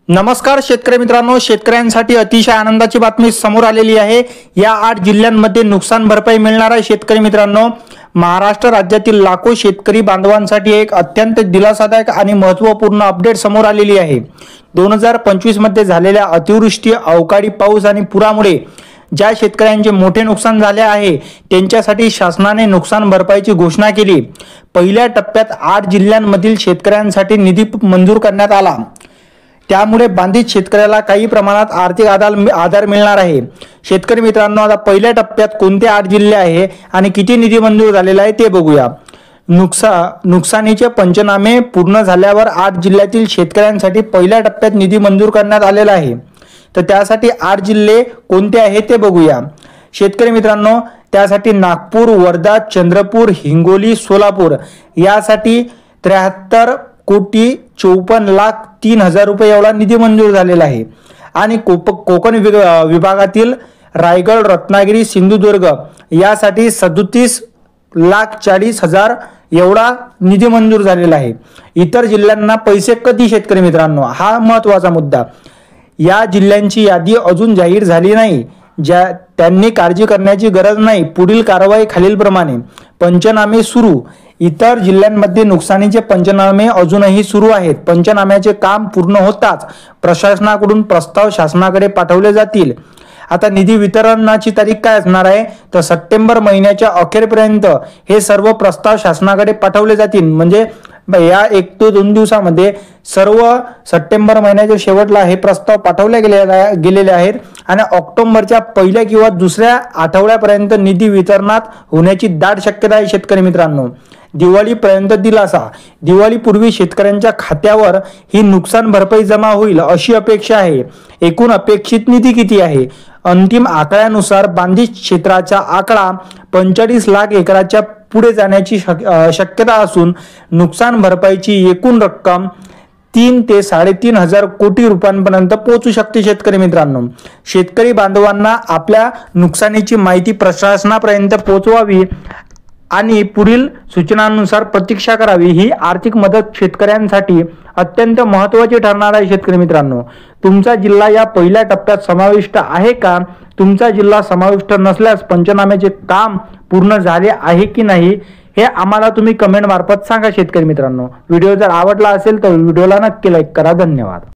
नमस्कार शेतकरी मित्रांनो, शेतकऱ्यांसाठी अतिशय आनंदाची बातमी समोर आलेली आहे। या 8 जिल्ह्यांमध्ये नुकसान भरपाई मिळणार आहे। शेतकरी मित्रांनो, महाराष्ट्र राज्यातील लाखो शेतकरी बांधवांसाठी एक अत्यंत दिलासादायक आणि महत्त्वपूर्ण अपडेट समोर आलेली आहे। 2025 मध्ये झालेल्या अतिवृष्टी, अवकाळी पाऊस आणि पुरामुळे ज्या शेतकऱ्यांचे मोठे नुकसान झाले आहे त्यांच्यासाठी शासनाने नुकसान भरपाईची घोषणा केली। पहिल्या टप्प्यात 8 जिल्ह्यांमधील शेतकऱ्यांसाठी निधी मंजूर करण्यात आला। त्यामुळे बाधित शेतकऱ्याला काही प्रमाणात आर्थिक आधार मिळणार आहे। शेतकरी मित्रांनो, आता पहिल्या टप्प्यात कोणते 8 जिल्हे आहे आणि किती निधी मंजूर झालेला आहे ते बघूया। नुकसानीचे पंचनामे पूर्ण झाल्यावर 8 जिल्ह्यातील शेतकऱ्यांसाठी पहिल्या टप्प्यात निधी मंजूर करण्यात आलेला आहे। तर त्यासाठी 8 जिल्हे कोणते आहेत ते बघूया। शेतकरी मित्रांनो, त्यासाठी नागपूर, वर्धा, चंद्रपूर, हिंगोली, सोलापूर यासाठी 73,54,03,000 रुपये एवढा निधी मंजूर झालेला आहे। आणि कोकण विभागातील रायगड, रत्नागिरी, सिंधुदुर्ग यासाठी 37,40,000 एवढा निधी मंजूर झालेला आहे। इतर जिल्ह्यांना पैसे कधी? शेतकरी मित्रांनो, हा महत्त्वाचा मुद्दा। या जिल्ह्यांची यादी अजून जाहीर झाली नाही, त्यांनी काळजी करण्याची गरज नाही। पुढील कारवाई खालीलप्रमाणे: पंचनामे सुरू। इतर जिल्ह्यांमध्ये नुकसानीचे पंचनामे अजूनही सुरू आहेत। पंचनाम्याचे काम पूर्ण होताच प्रशासनाकडून प्रस्ताव शासनाकडे पाठवले जातील। आता निधी वितरणाची तारीख काय असणार आहे तर सप्टेंबर महिन्याच्या अखेरपर्यंत हे सर्व प्रस्ताव शासनाकडे पाठवले जातील। म्हणजे या 1 ते 2 दिवसामध्ये सर्व सप्टेंबर महिन्याच्या शेवटला हे प्रस्ताव पाठवले गेलेले आहेत आणि ऑक्टोबरच्या पहिल्या किंवा दुसऱ्या आठवड्यापर्यंत निधी वितरणात होण्याची दाट शक्यता आहे। शेतकरी मित्रांनो, दिवाळीपर्यंत दिलासा। दिवाळीपूर्वी शेतकऱ्यांच्या खात्यावर ही नुकसान भरपाई जमा होईल अशी अपेक्षा आहे। एकूण अपेक्षित निधी किती आहे? अंतिम आकड्यानुसार बाधित क्षेत्राचा आकडा 45 लाख एकराच्या पुढे जाण्याची शक्यता असून नुकसान भरपाईची एकूण रक्कम 3 ते 3.5 कोटी रुपयांपर्यंत पोहोचू शकते। शेतकरी मित्रांनो, शेतकरी बांधवांना आपल्या नुकसानीची माहिती प्रशासनापर्यंत पोहोचवावी आणि पुढील सूचनांनुसार प्रतीक्षा करावी। ही आर्थिक मदत शेतकऱ्यांसाठी अत्यंत महत्त्वाची ठरणार आहे। शेतकरी मित्रांनो, तुमचा जिल्हा या पहिल्या टप्प्यात समाविष्ट आहे का? तुमचा जिल्हा समाविष्ट नसल्यास पंचनाम्याचे काम पूर्ण झाले आहे की नाही हे आम्हाला तुम्ही कमेंट मार्फत सांगा। शेतकरी मित्रांनो, व्हिडिओ जर आवडला असेल तर व्हिडिओला नक्की लाईक करा। धन्यवाद।